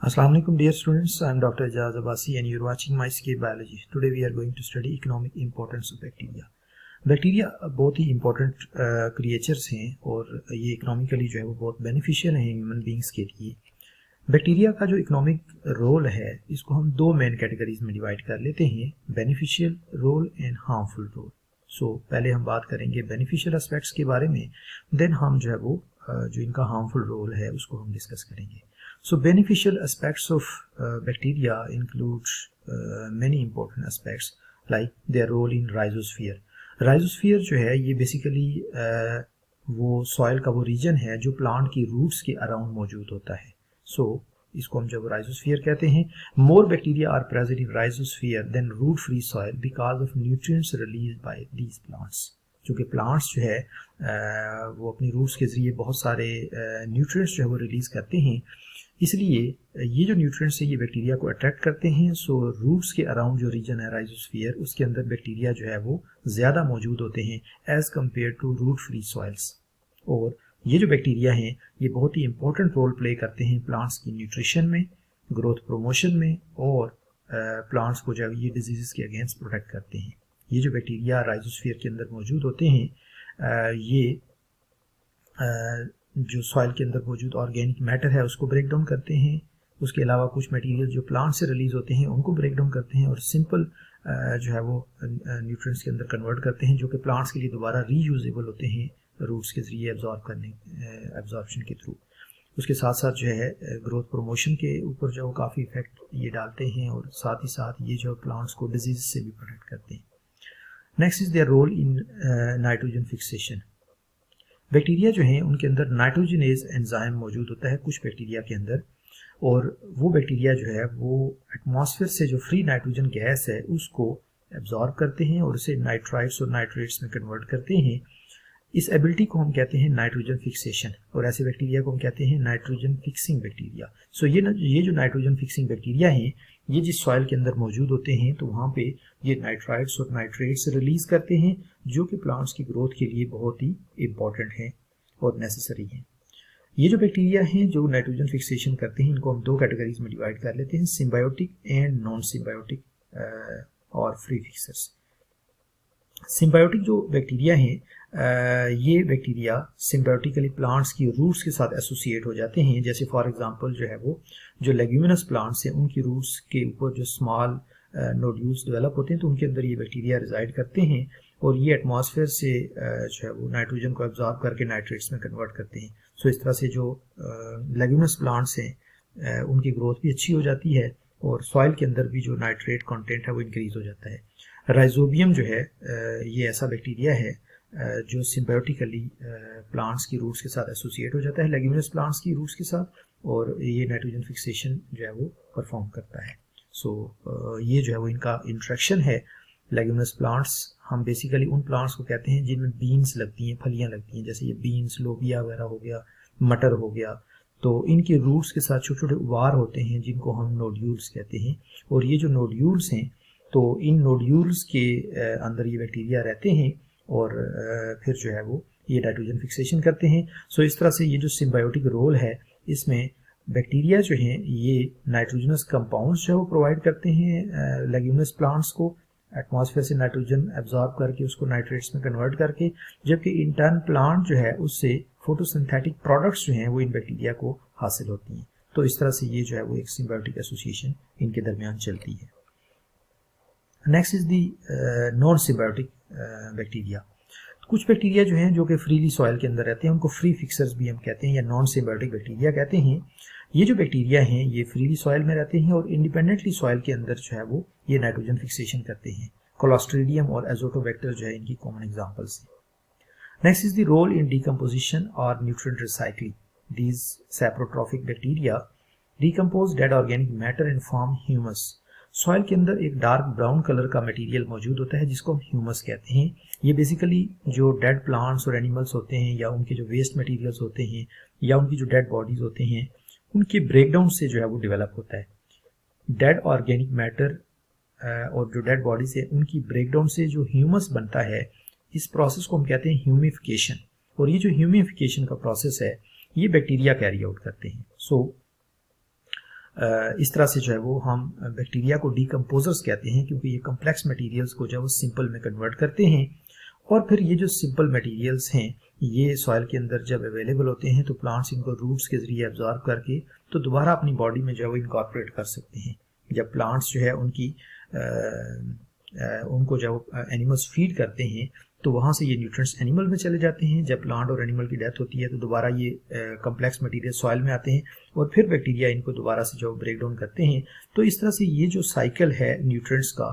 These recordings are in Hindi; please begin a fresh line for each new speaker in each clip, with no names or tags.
Assalamu alaikum dear students, I am Dr. Ijaz Abbasi and you are watching my Escape Biology. Today we are going to study economic importance of bacteria. Bacteria बहुत ही इम्पोर्टेंट क्रिएचर्स हैं और ये इकोनॉमिकली जो है वो बहुत बेनिफिशियल हैं ह्यूमन बींग्स के लिए। बैक्टीरिया का जो इकोनॉमिक रोल है इसको हम दो मेन कैटेगरीज में डिवाइड कर लेते हैं, beneficial role and harmful role. So पहले हम बात करेंगे बेनिफिशियल एस्पेक्ट्स के बारे में, देन हम जो है वो जो इनका हार्मफुल रोल है उसको हम डिस्कस करेंगे। So beneficial aspects of bacteria includes many important aspects like their role in rhizosphere. Rhizosphere जो है ये बेसिकली वो सॉइल का वो रीजन है जो प्लांट की रूट्स के अराउंड मौजूद होता है। So इसको हम जब rhizosphere कहते हैं, more bacteria are present in rhizosphere than root free soil because of nutrients released by these plants. चूँकि प्लांट्स जो है वो अपनी रूट्स के ज़रिए बहुत सारे न्यूट्रिएंट्स जो है वो रिलीज़ करते हैं, इसलिए ये जो न्यूट्रिएंट्स है ये बैक्टीरिया को अट्रैक्ट करते हैं। सो रूट्स के अराउंड जो रीजन है राइजोस्फीयर उसके अंदर बैक्टीरिया जो है वो ज़्यादा मौजूद होते हैं as compare to root free soils. और ये जो बैक्टीरिया हैं ये बहुत ही इंपॉर्टेंट रोल प्ले करते हैं प्लांट्स की न्यूट्रिशन में, ग्रोथ प्रमोशन में और प्लांट्स को जो ये डिजीज़ के अगेंस्ट प्रोटेक्ट करते हैं। ये जो बैक्टीरिया राइजोस्फीयर के अंदर मौजूद होते हैं ये जो सॉइल के अंदर मौजूद ऑर्गेनिक मैटर है उसको ब्रेक डाउन करते हैं। उसके अलावा कुछ मटेरियल जो प्लांट से रिलीज होते हैं उनको ब्रेक डाउन करते हैं और सिंपल जो है वो न्यूट्रिएंट्स के अंदर कन्वर्ट करते हैं जो कि प्लांट्स के लिए दोबारा रीयूजेबल होते हैं रूट्स के जरिए एब्जॉर्प्शन के थ्रू। उसके साथ साथ जो है ग्रोथ प्रमोशन के ऊपर जो काफ़ी इफेक्ट ये डालते हैं और साथ ही साथ ये जो प्लांट्स को डिजीज से भी प्रोटेक्ट करते हैं। Next is their role in nitrogen fixation. Bacteria जो हैं उनके अंदर नाइट्रोजनेज एंजाइम मौजूद होता है कुछ बैक्टीरिया के अंदर, और वो बैक्टीरिया जो है वो एटमॉस्फेयर से जो फ्री नाइट्रोजन गैस है उसको एब्जॉर्ब करते हैं और उसे नाइट्राइट्स और नाइट्रेट्स में कन्वर्ट करते हैं। इस एबिलिटी को हम कहते हैं नाइट्रोजन फिक्सेशन और ऐसे बैक्टीरिया को हम कहते हैं नाइट्रोजन फिक्सिंग बैक्टीरिया। सो ये जो नाइट्रोजन फिक्सिंग बैक्टीरिया हैं ये जिस सॉइल के अंदर मौजूद होते हैं तो वहाँ पे ये नाइट्राइट्स और नाइट्रेट्स रिलीज करते हैं जो कि प्लांट्स की ग्रोथ के लिए बहुत ही इम्पॉर्टेंट हैं और नेसेसरी हैं। ये जो बैक्टीरिया हैं जो नाइट्रोजन फिक्सेशन करते हैं इनको हम दो कैटेगरीज में डिवाइड कर लेते हैं, सिम्बायोटिक एंड नॉन सिम्बायोटिक और फ्री फिक्सर्स। सिम्बायोटिक जो बैक्टीरिया हैं ये बैक्टीरिया सिम्बायोटिकली प्लांट्स की रूट्स के साथ एसोसिएट हो जाते हैं। जैसे फॉर एग्जांपल जो है वो जो लेग्यूमिनस प्लांट्स हैं उनकी रूट्स के ऊपर जो स्मॉल नोड्यूल्स डेवलप होते हैं तो उनके अंदर ये बैक्टीरिया रिजाइड करते हैं और ये एटमॉस्फेयर से जो है वो नाइट्रोजन को एब्जॉर्ब करके नाइट्रेट्स में कन्वर्ट करते हैं। सो इस तरह से जो लेग्यूमिनस प्लांट्स हैं उनकी ग्रोथ भी अच्छी हो जाती है और सॉइल के अंदर भी जो नाइट्रेट कंटेंट है वो इंक्रीज हो जाता है। राइजोबियम जो है ये ऐसा बैक्टीरिया है जो सिम्बायोटिकली प्लांट्स की रूट्स के साथ एसोसिएट हो जाता है लेग्यूमिनस प्लांट्स की रूट्स के साथ और ये नाइट्रोजन फिक्सेशन जो है वो परफॉर्म करता है। सो ये जो है वो इनका इंट्रैक्शन है। लेग्यूमिनस प्लांट्स हम बेसिकली उन प्लांट्स को कहते हैं जिनमें बीन्स लगती हैं, फलियां लगती हैं, जैसे ये बीन्स, लोबिया वगैरह हो गया, मटर हो गया, तो इनके रूट्स के साथ छोटे छोटे उभार होते हैं जिनको हम नोड्यूल्स कहते हैं। और ये जो नोड्यूल्स हैं तो इन नोड्यूल्स के अंदर ये बैक्टीरिया रहते हैं और फिर जो है वो ये नाइट्रोजन फिक्सेशन करते हैं। सो इस तरह से ये जो सिम्बायोटिक रोल है इसमें बैक्टीरिया जो हैं ये नाइट्रोजनस कंपाउंड्स जो है वो प्रोवाइड करते हैं लेग्यूमिनस प्लांट्स को, एटमॉस्फेयर से नाइट्रोजन एब्जॉर्ब करके उसको नाइट्रेट्स में कन्वर्ट करके, जबकि इंटर्न प्लांट जो है उससे फोटोसिंथेटिक प्रोडक्ट्स जो हैं वो इन बैक्टीरिया को हासिल होती हैं। तो इस तरह से ये जो है वो एक सिम्बायोटिक एसोसिएशन इनके दरमियान चलती है। Next is the non symbiotic bacteria. कुछ बैक्टीरिया जो हैं जो कि फ्रीली सॉइल के अंदर रहते हैं उनको फ्री फिक्सर्स भी हम कहते हैं या नॉन सिम्बायोटिक बैक्टीरिया कहते हैं। ये जो बैक्टीरिया हैं ये फ्रीली सॉइल में रहते हैं और इंडिपेंडेंटली सॉइल के अंदर जो है वो ये नाइट्रोजन फिक्सेशन करते हैं। क्लोस्ट्रीडियम और एजोटोबैक्टर जो है इनकी कॉमन एग्जांपल्स हैं। Next is the role in decomposition और nutrient recycling. These saprotrophic bacteria decompose dead organic matter and form humus. Soil के अंदर एक डार्क ब्राउन कलर का मटेरियल मौजूद होता है जिसको हम ह्यूमस कहते हैं। ये बेसिकली जो डेड प्लांट्स और एनिमल्स होते हैं या उनके जो वेस्ट मटेरियल्स होते हैं या उनकी जो डेड बॉडीज होते हैं उनके ब्रेकडाउन से जो है वो डेवलप होता है। डेड ऑर्गेनिक मैटर और जो डेड बॉडीज है उनकी ब्रेकडाउन से जो ह्यूमस बनता है इस प्रोसेस को हम कहते हैं ह्यूमिफिकेशन। और ये जो ह्यूमिफिकेशन का प्रोसेस है ये बैक्टीरिया कैरी आउट करते हैं। सो इस तरह से जो है वो हम बैक्टीरिया को डीकम्पोजर्स कहते हैं, क्योंकि ये कम्प्लेक्स मटेरियल्स को जो है वो सिंपल में कन्वर्ट करते हैं। और फिर ये जो सिंपल मटेरियल्स हैं ये सॉइल के अंदर जब अवेलेबल होते हैं तो प्लांट्स इनको रूट्स के ज़रिए एब्जॉर्ब करके तो दोबारा अपनी बॉडी में जो है वो इनकॉर्पोरेट कर सकते हैं। जब प्लांट्स जो है उनको जब एनिमल्स फीड करते हैं तो वहाँ से ये न्यूट्रिएंट्स एनिमल में चले जाते हैं। जब प्लांट और एनिमल की डेथ होती है तो दोबारा ये कम्प्लेक्स मटेरियल सॉइल में आते हैं और फिर बैक्टीरिया इनको दोबारा से जो ब्रेक डाउन करते हैं। तो इस तरह से ये जो साइकिल है न्यूट्रिएंट्स का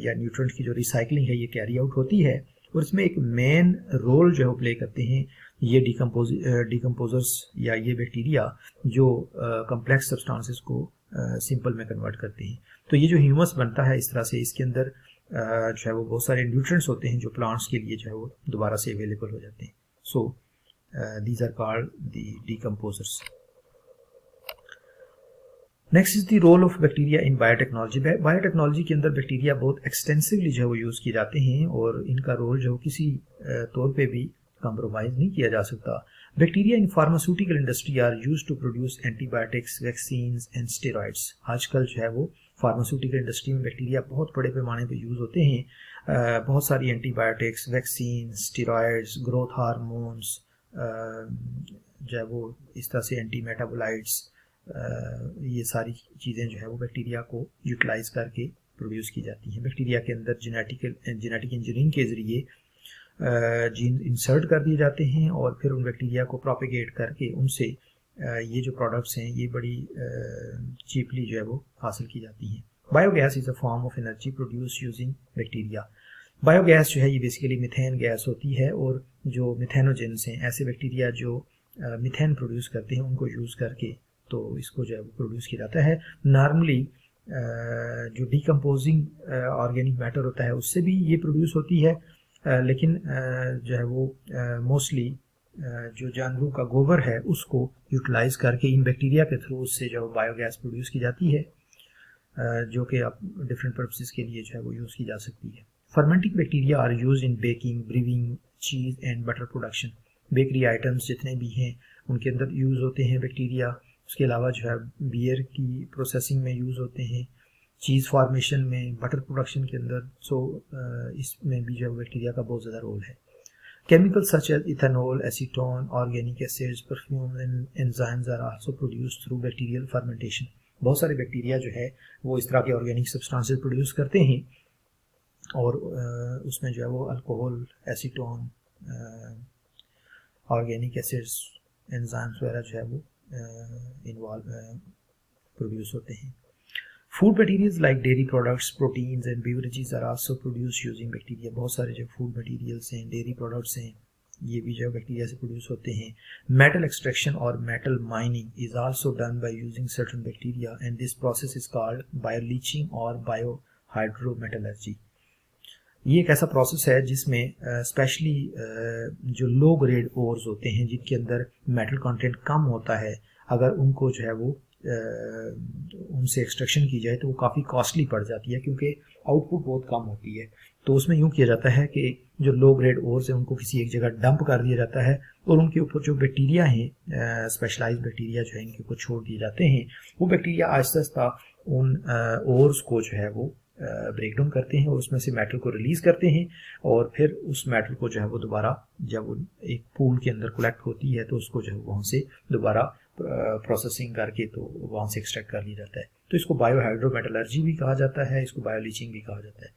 या न्यूट्रिएंट की जो रिसाइकलिंग है ये कैरी आउट होती है और इसमें एक मेन रोल जो है प्ले करते हैं ये डिकम्पोजर्स या ये बैक्टीरिया जो कम्प्लेक्स सब्सटेंसेस को सिंपल में कन्वर्ट करते हैं। तो ये जो ह्यूमस बनता है इस तरह से इसके अंदर जो है वो बहुत सारे न्यूट्रिएंट्स होते हैं जो प्लांट्स के लिए जो है वो दोबारा से अवेलेबल हो जाते हैं। So these are called the decomposers. Next is the role of bacteria in biotechnology. Biotechnology के अंदर बैक्टीरिया बहुत एक्सटेंसिवली जो है वो यूज़ किए जाते हैं और इनका रोल जो किसी तौर पे भी कॉम्प्रोमाइज़ नहीं किया जा सकता। Bacteria in pharmaceutical industry are used to produce antibiotics, vaccines and steroids. आजकल जो है वो फार्मास्यूटिकल इंडस्ट्री में बैक्टीरिया बहुत बड़े पैमाने पे यूज़ होते हैं। बहुत सारी antibiotics, vaccine, steroids, growth hormones जो है वो इस तरह से एंटी मेटाबोलाइट्स, ये सारी चीज़ें जो है वो बैक्टीरिया को यूटिलाइज करके प्रोड्यूस की जाती हैं। बैक्टीरिया के अंदर जेनेटिक इंजीनियरिंग के ज़रिए जीन इंसर्ट कर दिए जाते हैं और फिर उन बैक्टीरिया को प्रोपेगेट करके उनसे ये जो प्रोडक्ट्स हैं ये बड़ी चीपली जो है वो हासिल की जाती हैं। Biogas is a form of energy produce using bacteria. Biogas जो है ये बेसिकली मिथेन गैस होती है और जो मिथेनोजेंस हैं ऐसे बैक्टीरिया जो मिथेन प्रोड्यूस करते हैं उनको यूज़ करके तो इसको जो है वो प्रोड्यूस किया जाता है। नॉर्मली जो डिकम्पोजिंग ऑर्गेनिक मैटर होता है उससे भी ये प्रोड्यूस होती है, लेकिन जो है वो मोस्टली जो जानवरों का गोबर है उसको यूटिलाइज करके इन बैक्टीरिया के थ्रू उससे जो बायोगैस प्रोड्यूस की जाती है, जो कि आप डिफरेंट पर्पसेस के लिए जो है वो यूज़ की जा सकती है। Fermenting bacteria are use in baking, brewing, cheese and butter production. Bakery items जितने भी हैं उनके अंदर यूज़ होते हैं बैक्टीरिया। उसके अलावा जो है बियर की प्रोसेसिंग में यूज़ होते हैं, चीज़ फॉर्मेशन में, बटर प्रोडक्शन के अंदर। इसमें भी जो है बैक्टीरिया का बहुत ज़्यादा रोल है। Chemical such as ethanol, acetone, organic acids, perfume and enzymes are also produced through bacterial fermentation. बहुत सारे बैक्टीरिया जो है वो इस तरह के ऑर्गेनिक सब्सटेंसेस प्रोड्यूस करते हैं और उसमें जो है वो alcohol, acetone, organic acids, enzymes वगैरह जो है वो प्रोड्यूस होते हैं। Food materials like dairy products, proteins and beverages are also produce using bacteria. बहुत सारे जो फूड मटेरियल्स हैं, डेयरी प्रोडक्ट्स हैं, ये भी जो है बैक्टीरिया से प्रोड्यूस होते हैं। मेटल एक्सट्रैक्शन और metal mining is also done by using certain bacteria and this process is called bioleaching और बायोहाइड्रोमेटलर्जी। ये एक ऐसा प्रोसेस है जिसमें स्पेशली जो लो ग्रेड ओर्स होते हैं जिनके अंदर मेटल कंटेंट कम होता है, अगर उनको जो है वो उनसे एक्सट्रैक्शन की जाए तो वो काफ़ी कॉस्टली पड़ जाती है क्योंकि आउटपुट बहुत कम होती है। तो उसमें यूँ किया जाता है कि जो लो ग्रेड ओर्स हैं उनको किसी एक जगह डंप कर दिया जाता है और उनके ऊपर जो बैक्टीरिया हैं, स्पेशलाइज बैक्टीरिया जो है इनके ऊपर छोड़ दिए जाते हैं। वो बैक्टीरिया आहिस्ता आहिस्ता उन ओर्स को जो है वो ब्रेक डाउन करते हैं और उसमें से मेटल को रिलीज़ करते हैं और फिर उस मेटल को जो है वो दोबारा जब वो एक पूल के अंदर कलेक्ट होती है तो उसको जो है वहाँ से दोबारा प्रोसेसिंग करके तो वहाँ से एक्सट्रैक्ट कर लिया जाता है। तो इसको बायोहाइड्रोमेटलर्जी भी कहा जाता है, इसको बायोलीचिंग भी कहा जाता है।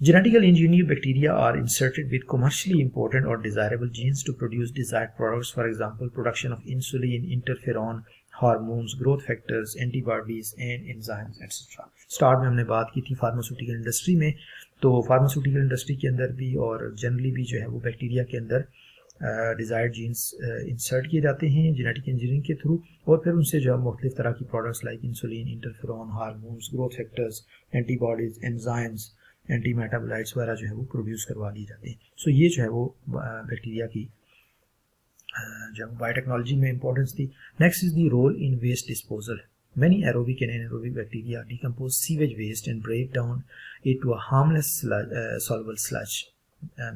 Genetical engineer bacteria are inserted with commercially important और desirable genes to produce desired products, for example production of insulin, interferon, hormones, growth factors, antibodies and enzymes etcetera. Start में हमने बात की थी फार्मास्यूटिकल इंडस्ट्री में, तो फार्मास्यूटिकल इंडस्ट्री के अंदर भी और जनरली भी जो है वो बैक्टीरिया के अंदर डिजायर्ड जीन्स इंसर्ट किए जाते हैं जेनेटिक इंजीनियरिंग के थ्रू और फिर उनसे जो है मुख्तलिफ तरह की products like insulin, interferon, hormones, growth factors, antibodies, enzymes, anti metabolites वगैरह जो है वो प्रोड्यूस करवा लिए जाते हैं। सो ये जो है वो बैक्टीरिया की जो बायोटेक्नोलॉजी में इंपॉर्टेंस थी। Next is the role in waste disposal. Many aerobic and anaerobic bacteria decompose sewage waste and break down it to a harmless soluble sludge.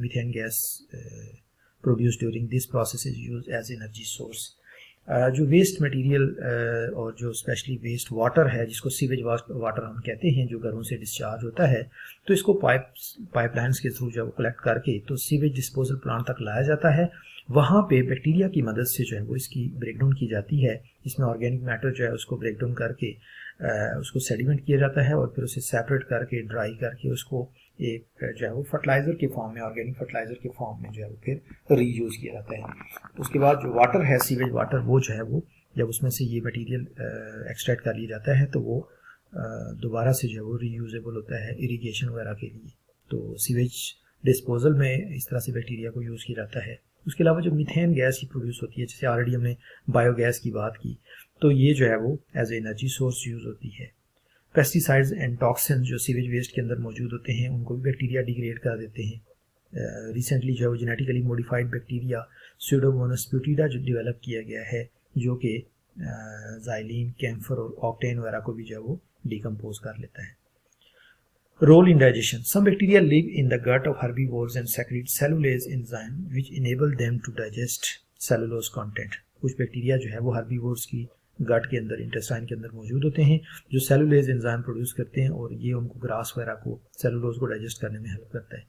Methane gas produced during this process is used as energy source. जो वेस्ट मटेरियल और जो स्पेशली वेस्ट वाटर है, जिसको सीवेज वाटर हम कहते हैं, जो घरों से डिस्चार्ज होता है, तो इसको पाइपलाइंस के थ्रू जब कलेक्ट करके तो सीवेज डिस्पोजल प्लांट तक लाया जाता है। वहाँ पे बैक्टीरिया की मदद से जो है वो इसकी ब्रेकडाउन की जाती है। इसमें ऑर्गेनिक मैटर जो है उसको ब्रेकडाउन करके उसको सेडिमेंट किया जाता है और फिर उसे सेपरेट करके ड्राई करके उसको एक जो है वो फर्टिलाइज़र के फॉर्म में, ऑर्गेनिक फर्टिलाइज़र के फॉर्म में जो है वो फिर रीयूज़ किया जाता है। उसके बाद जो वाटर है, सीवेज वाटर, वो जो है वो जब उसमें से ये मटेरियल एक्सट्रैक्ट कर लिया जाता है तो वो दोबारा से जो है वो रीयूजेबल होता है इरिगेशन वगैरह के लिए। तो सीवेज डिस्पोजल में इस तरह से बैक्टीरिया को यूज़ किया जाता है। उसके अलावा जो मीथेन गैस ही प्रोड्यूस होती है, जैसे ऑलरेडी हमने बायोगैस की बात की, तो ये जो है वो as a energy source use होती है। पेस्टिसाइड्स एंड टॉक्सिन जो सीवेज वेस्ट के अंदर मौजूद होते हैं उनको भी बैक्टीरिया डिग्रेड कर देते हैं। रिसेंटली जो है वो जेनेटिकली मॉडिफाइड बैक्टीरिया स्यूडोमोनास ब्यूटिडा जो डेवलप किया गया है, जो कि जाइलिन, कैम्फर और ऑक्टेन वगैरह को भी जो है वो डिकम्पोज कर लेता है। Role in digestion. Some bacteria live in the gut of herbivores and secrete cellulase enzyme which enable them to digest cellulose content. कुछ बैक्टीरिया जो है वो हर्बीवोर्स की गट के अंदर, इंटेस्टाइन के अंदर मौजूद होते हैं, जो सेलुलेज एंजाइम प्रोड्यूस करते हैं और ये उनको ग्रास वगैरह को, सेलुलोज को डाइजेस्ट करने में हेल्प करता है।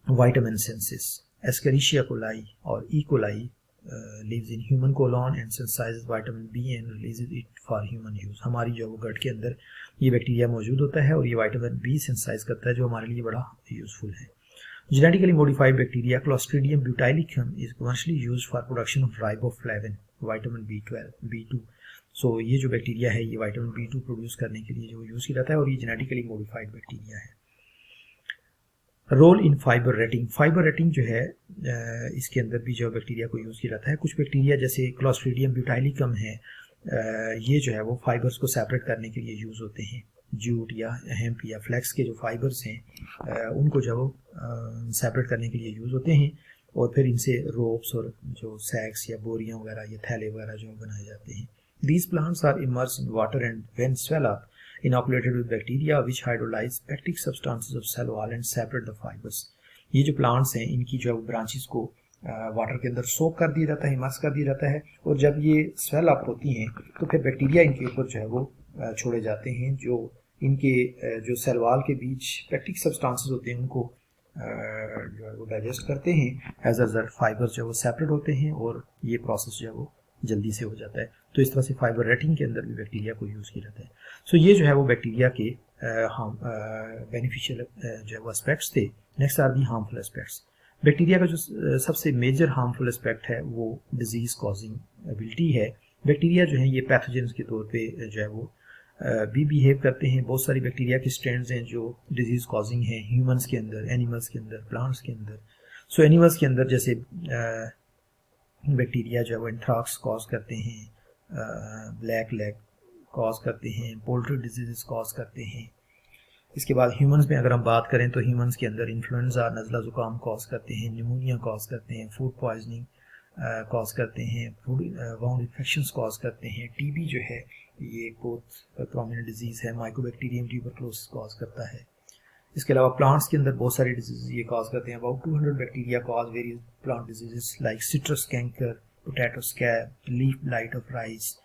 Vitamin synthesis. एस्केरिशिया कोलाई और E coli lives in human colon and synthesizes vitamin B and releases it for human use. हमारी जो वो गट के अंदर ये बैक्टीरिया मौजूद होता है और ये विटामिन बी सिंथेसाइज करता है, जो हमारे लिए बड़ा यूजफुल है। Genetically modified bacteria clostridium butylicum is commercially used for production of riboflavin, vitamin B12, B2। सो ये जो बैक्टीरिया है ये विटामिन B2 प्रोड्यूस करने के लिए जो यूज़ किया जाता है और ये जेनेटिकली मॉडिफाइड बैक्टीरिया है। Role in fibre retting. Fibre retting जो है इसके अंदर भी जो बैक्टीरिया को यूज़ किया जाता है। कुछ बैक्टीरिया जैसे क्लोस्ट्रीडियम ब्यूटाइलिकम है, ये जो है वो फाइबर्स को सेपरेट करने के लिए यूज़ होते हैं। जूट या हेम्प या फ्लैक्स के जो फाइबर्स हैं उनको जो वो सेपरेट करने के लिए यूज़ होते हैं और फिर इनसे रोप्स और जो सैक्स या बोरियां वगैरह या थैले वगैरह जो बनाए जाते हैं। These plants are immersed in water and when swell up inoculated with bacteria which hydrolyze pectic substances of cell wall and separate the fibers. ये जो प्लांट्स हैं इनकी जो है ब्रांचेस को वाटर के अंदर सोक कर दिया जाता है, इमर्स कर दिया जाता है और जब ये स्वेल अप होती हैं तो फिर बैक्टीरिया इनके ऊपर जो है वो छोड़े जाते हैं, जो इनके जो सेल वॉल के बीच पेक्टिक सब्सटेंसेस होते हैं उनको जो है वो डाइजेस्ट करते हैं। एज अ रिजल्ट फाइबर्स जो है वो सेपरेट होते हैं और ये प्रोसेस जो है वो जल्दी से हो जाता है। तो इस तरह से फाइबर रेटिंग के अंदर भी बैक्टीरिया को यूज़ किया जाता है। सो ये जो है वो बैक्टीरिया के बेनिफिशियल जो है वो एस्पेक्ट्स थे। Next are the harmful aspects. Bacteria का जो सबसे मेजर हार्मफुल एस्पेक्ट है वो डिजीज कॉजिंग एबिलिटी है। बैक्टीरिया जो है ये पैथोजेंस के तौर पे जो है वो भी बिहेव करते हैं। बहुत सारी बैक्टीरिया के स्ट्रेंड्स हैं जो डिजीज कॉजिंग हैं, ह्यूमंस के अंदर, एनिमल्स के अंदर, प्लांट्स के अंदर। सो एनिमल्स के अंदर जैसे बैक्टीरिया जो है वो एंथ्राक्स कॉज करते हैं, ब्लैक लेग कॉज करते हैं, पोल्ट्री डिजीज़ कॉज करते हैं। इसके बाद ह्यूमंस में अगर हम बात करें तो ह्यूमंस के अंदर इन्फ्लुएंजा, नज़ला ज़ुकाम कॉज करते हैं, निमोनिया कॉज करते हैं, फूड पॉइजनिंग कॉज करते हैं, फूड वाउंड इन्फेक्शंस कॉज करते हैं। टीबी जो है ये एक बहुत प्रोमिनेंट डिजीज़ है। माइकोबैक्टीरियम ट्यूबरक्लोसिस कॉज करता है। इसके अलावा प्लांट्स के अंदर बहुत सारी डिजीज़ ये कॉज करते हैं। About 200 bacteria cause various plant diseases like citrus canker, potato scab, leaf blight of rice,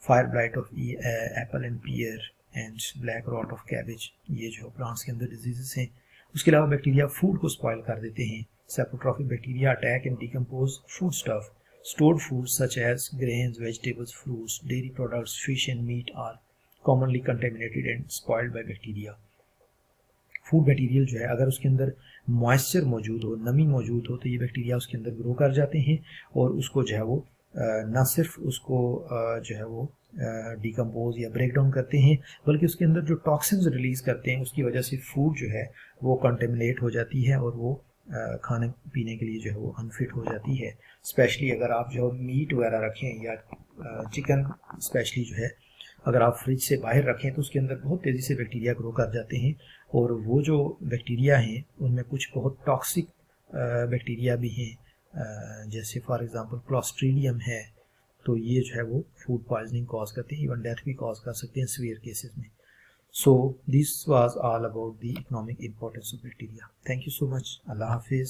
fire blight of apple and pear and black rot of cabbage. ये जो प्लांट्स के अंदर डिजीज़ हैं। उसके अलावा बैक्टीरिया फूड को स्पॉइल कर देते हैं। Saprotrophic bacteria attack and decompose food stuff, stored foods such as grains, vegetables, fruits, dairy products, fish and meat are commonly contaminated and spoiled by bacteria. Food material जो है अगर उसके अंदर मॉइस्चर मौजूद हो, नमी मौजूद हो, तो ये बैक्टीरिया उसके अंदर ग्रो कर जाते हैं और उसको जो है वो ना सिर्फ उसको जो है वो डिकम्पोज या ब्रेक डाउन करते हैं, बल्कि उसके अंदर जो टॉक्सिन्स रिलीज करते हैं उसकी वजह से फूड जो है वो कंटेमिनेट हो जाती है और वो खाने पीने के लिए जो है वो अनफिट हो जाती है। स्पेशली अगर आप जो मीट वगैरह रखें या चिकन स्पेशली जो है अगर आप फ्रिज से बाहर रखें तो उसके अंदर बहुत तेज़ी से बैक्टीरिया ग्रो कर जाते हैं और वो जो बैक्टीरिया हैं उनमें कुछ बहुत टॉक्सिक बैक्टीरिया भी हैं, जैसे फॉर एग्जांपल क्लोस्ट्रीडियम है। तो ये जो है वो फूड पॉइजनिंग कॉज करते हैं, इवन डेथ भी कॉज कर सकते हैं सीवियर केसेस में। So this was all about the economic importance of bacteria. Thank you so much. Allah Hafiz.